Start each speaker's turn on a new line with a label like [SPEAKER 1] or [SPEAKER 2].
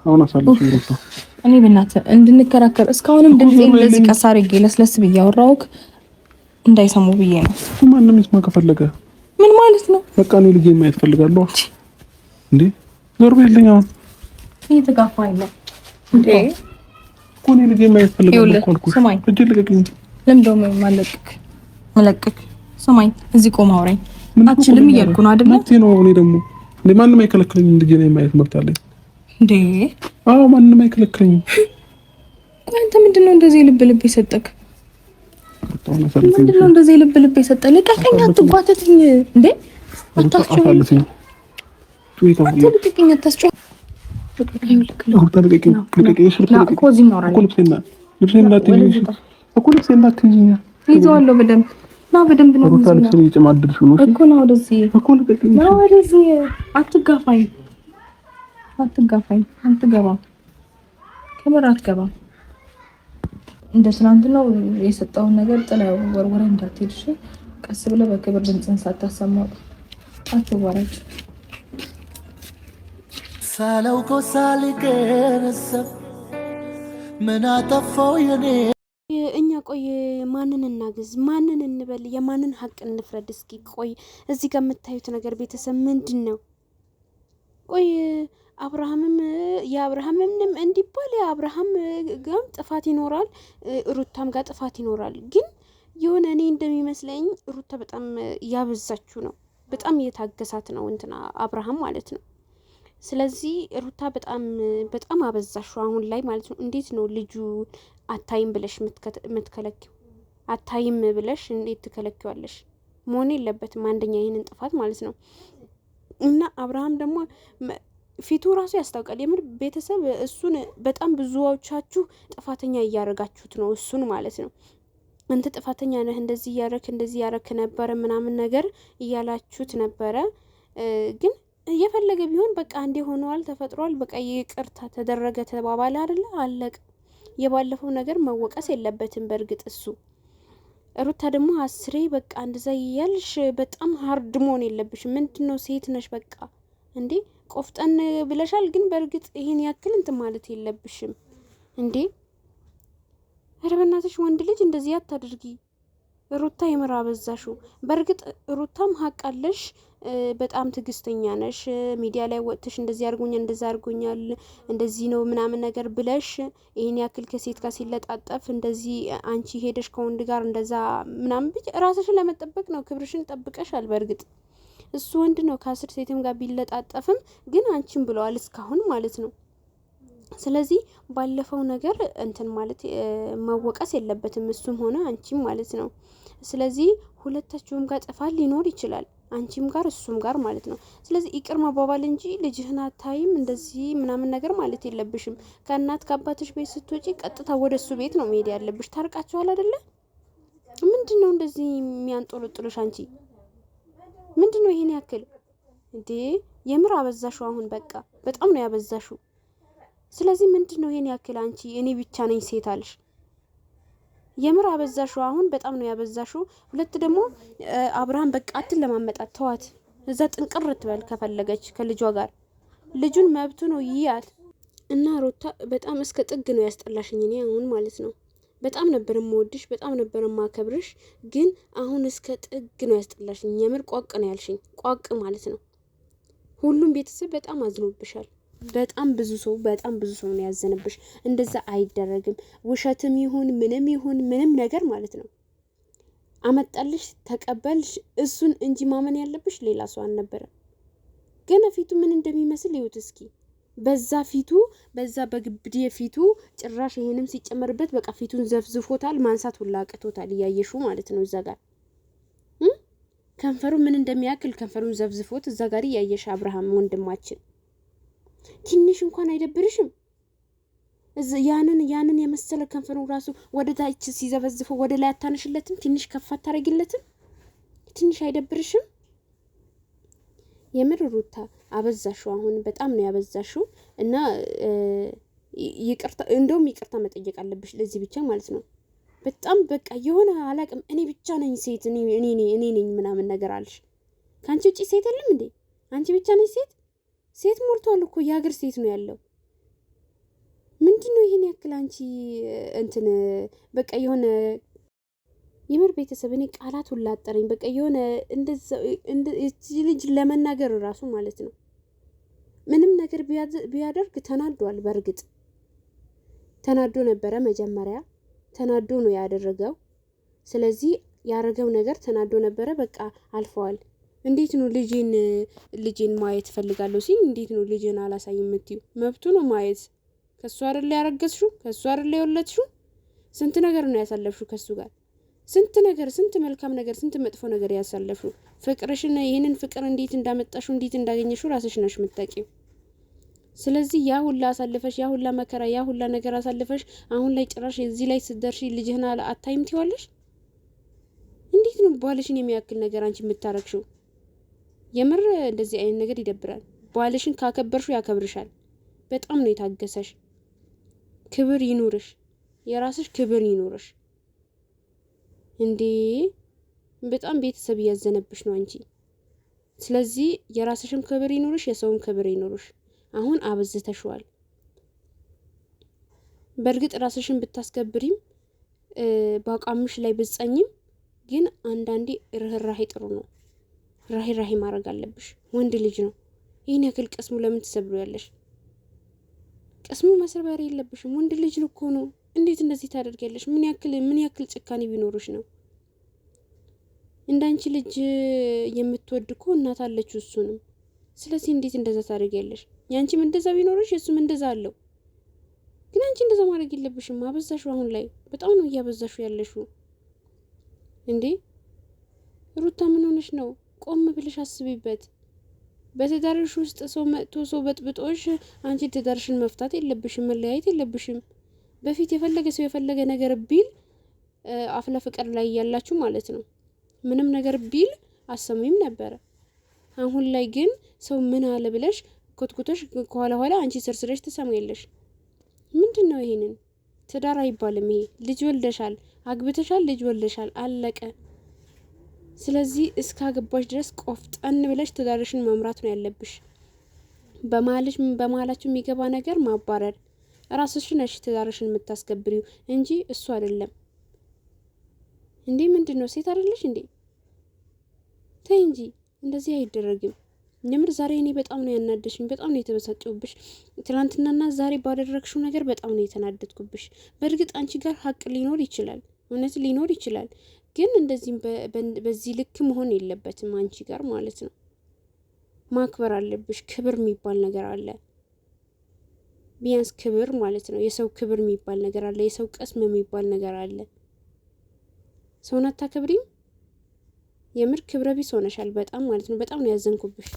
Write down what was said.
[SPEAKER 1] አሁን አሳልፍ ይሩታ
[SPEAKER 2] እኔ በእናትህ እንድንከራከር እስካሁንም ድምጼን እንደዚህ ቀስ አድርጌ ለስለስ ብዬ አወራሁክ እንዳይሰሙ ብዬ ነው።
[SPEAKER 1] ማንንም ይስማ ከፈለገ
[SPEAKER 2] ምን ማለት ነው?
[SPEAKER 1] በቃ እኔ ልጄ ማየት ፈልጋለሁ እንዴ ዞር በልኝ። አሁን
[SPEAKER 2] እየተጋፋኝ ነው እንዴ
[SPEAKER 1] እኮ እኔ ልጄ ማየት ፈልጋለሁ እኮ አልኩሽ። እጅ ልቀቅኝ።
[SPEAKER 2] ለምንድነው መለቅክ? ስማኝ እዚህ ቆም አውራኝ። አትችልም እያልኩ ነው አይደል?
[SPEAKER 1] መብቴ ነው። እኔ ደግሞ ማንም አይከለክለኝም። ልጄ ነው ማየት መብት አለኝ
[SPEAKER 2] እንዴ?
[SPEAKER 1] አዎ ማንም አይከለክለኝም።
[SPEAKER 2] ቆይ አንተ ምንድነው እንደዚህ ልብ የሰጠክ? ምንድነው እንደዚህ ልብ የሰጠ? ልቀቀኝ፣ አትጓተትኝ እንዴ! አታስጨው። ልቀቀኝ፣ አታስጨው። ይዘዋለሁ በደንብ ና፣ በደንብ ነው እኮ ነው። ወደዚህ አትጋፋኝ፣ አትገባም፣ ከምር አትገባም። እንደ ትናንትናው የሰጠውን ነገር ጥለው ወርወራ እንዳትሄድ እሺ። ቀስ ብለህ በክብር ድምፅን ሳታሰማው አትዋረድ።
[SPEAKER 3] ሳላውቀው ሳልገነዘብ ምን አጠፋው የኔ
[SPEAKER 4] እኛ ቆይ ማንን እናግዝ? ማንን እንበል? የማንን ሀቅ እንፍረድ? እስኪ ቆይ እዚህ ጋር የምታዩት ነገር ቤተሰብ ምንድን ነው? ቆይ የአብርሃምም እንዲባል የአብርሃም ጋም ጥፋት ይኖራል፣ ሩታም ጋር ጥፋት ይኖራል። ግን የሆነ እኔ እንደሚመስለኝ ሩታ በጣም ያበዛችሁ ነው። በጣም እየታገሳት ነው እንትና አብርሃም ማለት ነው። ስለዚህ ሩታ በጣም አበዛሽው አሁን ላይ ማለት ነው። እንዴት ነው ልጁ አታይም ብለሽ የምትከለኪው? አታይም ብለሽ እንዴት ትከለኪዋለሽ? መሆን የለበትም አንደኛ ይህንን ጥፋት ማለት ነው። እና አብርሃም ደግሞ ፊቱ ራሱ ያስታውቃል። የምር ቤተሰብ እሱን በጣም ብዙዎቻችሁ ጥፋተኛ እያደረጋችሁት ነው እሱን ማለት ነው። አንተ ጥፋተኛ ነህ፣ እንደዚህ ያረክ ነበረ ምናምን ነገር እያላችሁት ነበረ። ግን እየፈለገ ቢሆን በቃ እንዴ ሆነዋል፣ ተፈጥሯል፣ በቃ ይቅርታ ተደረገ ተባባለ አይደለ? አለቀ። የባለፈው ነገር መወቀስ የለበትም። በእርግጥ እሱ ሩታ ደግሞ አስሬ በቃ እንደዛ እያልሽ በጣም ሀርድ መሆን የለብሽ። ምንድነው ሴት ነሽ በቃ እንዴ ቆፍጠን ብለሻል። ግን በእርግጥ ይሄን ያክል እንትን ማለት የለብሽም እንዴ። ኧረ በእናትሽ ወንድ ልጅ እንደዚህ አታድርጊ ሩታ፣ የምራ አበዛሹ። በእርግጥ ሩታም ሀቅ አለሽ፣ በጣም ትዕግስተኛ ነሽ። ሚዲያ ላይ ወጥተሽ እንደዚህ አርጎኛል፣ እንደዛ አርጎኛል፣ እንደዚህ ነው ምናምን ነገር ብለሽ ይሄን ያክል ከሴት ጋር ሲለጣጠፍ እንደዚህ አንቺ ሄደሽ ከወንድ ጋር እንደዛ ምናምን ብቻ ራስሽን ለመጠበቅ ነው። ክብርሽን ጠብቀሻል። በእርግጥ እሱ ወንድ ነው ከ10 ሴትም ጋር ቢለጣጠፍም ግን አንቺም ብለዋል እስካሁን ማለት ነው። ስለዚህ ባለፈው ነገር እንትን ማለት መወቀስ የለበትም እሱም ሆነ አንቺም ማለት ነው። ስለዚህ ሁለታችሁም ጋር ጥፋት ሊኖር ይችላል፣ አንቺም ጋር እሱም ጋር ማለት ነው። ስለዚህ ይቅር መባባል እንጂ ልጅህን አታይም እንደዚህ ምናምን ነገር ማለት የለብሽም። ከእናት ከአባትሽ ቤት ስትወጪ ቀጥታ ወደ እሱ ቤት ነው መሄድ ያለብሽ። ታርቃችኋል አይደለ? ምንድነው እንደዚህ የሚያንጦለጥሎሽ? አንቺ ምንድነው ይሄን ያክል እንዴ? የምር አበዛሽው። አሁን በቃ በጣም ነው ያበዛሽው። ስለዚህ ምንድነው ይሄን ያክል አንቺ እኔ ብቻ ነኝ ሴት አልሽ? የምር አበዛሽው። አሁን በጣም ነው ያበዛሽው። ሁለት ደግሞ አብርሃም በቃ አትለማመጣት፣ ተዋት። እዛ ጥንቅር ትበል ከፈለገች ከልጇ ጋር። ልጁን መብቱ ነው ይያት። እና ሩታ በጣም እስከ ጥግ ነው ያስጠላሽኝ እኔ አሁን ማለት ነው። በጣም ነበር የምወድሽ፣ በጣም ነበር የማከብርሽ። ግን አሁን እስከ ጥግ ነው ያስጠላሽኝ። የምር ቋቅ ነው ያልሽኝ፣ ቋቅ ማለት ነው። ሁሉም ቤተሰብ በጣም አዝኖብሻል። በጣም ብዙ ሰው ነው ያዘነብሽ። እንደዛ አይደረግም። ውሸትም ይሁን ምንም ነገር ማለት ነው። አመጣልሽ ተቀበልሽ እሱን እንጂ ማመን ያለብሽ ሌላ ሰው አልነበረም። ገና ፊቱ ምን እንደሚመስል ይሁት እስኪ። በዛ በግብዴ ፊቱ ጭራሽ ይሄንም ሲጨመርበት በቃ ፊቱን ዘፍዝፎታል። ማንሳት ሁላ አቅቶታል። እያየሹ ማለት ነው። እዛ ጋር ከንፈሩ ምን እንደሚያክል ከንፈሩን ዘፍዝፎት እዛ ጋር እያየሽ አብርሃም ወንድማችን ትንሽ እንኳን አይደብርሽም? ያንን የመሰለ ከንፈሩ ራሱ ወደ ታች ሲዘፈዝፈው ወደ ላይ አታነሽለትም? ትንሽ ከፍ አታረጊለትም? ትንሽ አይደብርሽም? የምር ሩታ አበዛሽው። አሁን በጣም ነው ያበዛሽው። እና እንደውም ይቅርታ መጠየቅ አለብሽ ለዚህ ብቻ ማለት ነው። በጣም በቃ የሆነ አላቅም። እኔ ብቻ ነኝ ሴት፣ እኔ ነኝ ምናምን ነገር አልሽ። ከአንቺ ውጪ ሴት የለም እንዴ? አንቺ ብቻ ነኝ ሴት? ሴት ሞልቷል እኮ፣ የሀገር ሴት ነው ያለው። ምንድነው ይሄን ያክል አንቺ እንትን በቃ የሆነ የምር ቤተሰብ እኔ ቃላት ሁላ አጠረኝ። በቃ የሆነ እንደዚህ ልጅ ለመናገር ራሱ ማለት ነው ምንም ነገር ቢያደርግ ተናዷል። በእርግጥ ተናዶ ነበረ መጀመሪያ ተናዶ ነው ያደረገው። ስለዚህ ያደረገው ነገር ተናዶ ነበረ። በቃ አልፈዋል። እንዴት ነው ልጄን ማየት ፈልጋለሁ ሲል እንዴት ነው ልጄን አላሳይም የምትዩ? መብቱ ነው ማየት። ከሱ አይደል ያረገዝሽው? ከሱ አይደል የወለድሽው? ስንት ነገር ነው ያሳለፍሽው ከሱ ጋር ስንት ነገር፣ ስንት መልካም ነገር፣ ስንት መጥፎ ነገር ያሳለፍሽው። ፍቅርሽን ይሄንን ፍቅር እንዴት እንዳመጣሽው እንዴት እንዳገኘሽው ራስሽ ነሽ የምትጠቂው። ስለዚህ ያ ሁላ አሳልፈሽ ያ ሁላ መከራ ያ ሁላ ነገር አሳልፈሽ አሁን ላይ ጭራሽ እዚህ ላይ ስትደርሺ ልጅህን አታይም ትይዋለሽ? እንዴት ነው ባልሽን የሚያክል ነገር አንቺ የምታረክሽው? የምር እንደዚህ አይነት ነገር ይደብራል። ባልሽን ካከበርሽው ያከብርሻል። በጣም ነው የታገሰሽ። ክብር ይኑርሽ፣ የራስሽ ክብር ይኑርሽ። እንዴ በጣም ቤተሰብ እያዘነብሽ ነው አንቺ። ስለዚህ የራስሽም ክብር ይኑርሽ፣ የሰውም ክብር ይኑርሽ። አሁን አበዝተሽዋል። በእርግጥ ራስሽን ብታስከብሪም በአቋምሽ ላይ ብትጸኝም ግን አንዳንዴ ርህራሄ ጥሩ ነው። ራሄ ማድረግ አለብሽ። ወንድ ልጅ ነው። ይህን ያክል ቅስሙ ለምን ትሰብሪያለሽ? ቅስሙ መስበር የለብሽም። ወንድ ልጅ እኮ ነው። እንዴት እንደዚህ ታደርጊያለሽ? ምን ያክል ጭካኔ ቢኖርሽ ነው? እንዳንቺ ልጅ የምትወድ እኮ እናት አለችው እሱንም። ስለዚህ እንዴት እንደዛ ታደርጊያለሽ? ያንቺም እንደዛ ቢኖርሽ የሱም እንደዛ አለው። ግን አንቺ እንደዛ ማድረግ የለብሽም። አበዛሽው። አሁን ላይ በጣም ነው እያበዛሽው ያለሽው። እንዴ ሩታ ምን ሆነሽ ነው? ቆም ብለሽ አስቢበት። በትዳርሽ ውስጥ ሰው መጥቶ ሰው በጥብጦሽ አንቺ ትዳርሽን መፍታት የለብሽም፣ መለያየት የለብሽም። በፊት የፈለገ ሰው የፈለገ ነገር ቢል አፍላ ፍቅር ላይ ያላችሁ ማለት ነው ምንም ነገር ቢል አሰሙኝም ነበረ። አሁን ላይ ግን ሰው ምን አለ ብለሽ ኮትኩቶሽ ከኋላ ኋላ አንቺ ስርስረሽ ትሰማያለሽ። ምንድነው ይሄንን? ትዳር አይባልም ይሄ። ልጅ ወልደሻል፣ አግብተሻል፣ ልጅ ወልደሻል፣ አለቀ። ስለዚህ እስካገባሽ ድረስ ቆፍጠን ብለሽ ትዳርሽን መምራት ነው ያለብሽ። በመሀላችሁ የሚገባ ነገር ማባረር። ራስሽ ነሽ ትዳርሽን የምታስከብሪው እንጂ እሱ አይደለም። እንዴ ምንድነው? ሴት አይደለሽ እንዴ? ተይ እንጂ እንደዚህ አይደረግም። የምር ዛሬ እኔ በጣም ነው ያናደሽኝ፣ በጣም ነው የተበሳጨሁብሽ። ትናንትናና ዛሬ ባደረግሽው ነገር በጣም ነው የተናደድኩብሽ። በእርግጥ አንቺ ጋር ሀቅ ሊኖር ይችላል፣ እውነት ሊኖር ይችላል። ግን እንደዚህም በዚህ ልክ መሆን የለበትም አንቺ ጋር ማለት ነው። ማክበር አለብሽ። ክብር የሚባል ነገር አለ። ቢያንስ ክብር ማለት ነው። የሰው ክብር የሚባል ነገር አለ። የሰው ቀስም የሚባል ነገር አለ። ሰውን አታከብሪም። የምር ክብረ ቢስ ሆነሻል በጣም ማለት ነው። በጣም ነው ያዘንኩብሽ።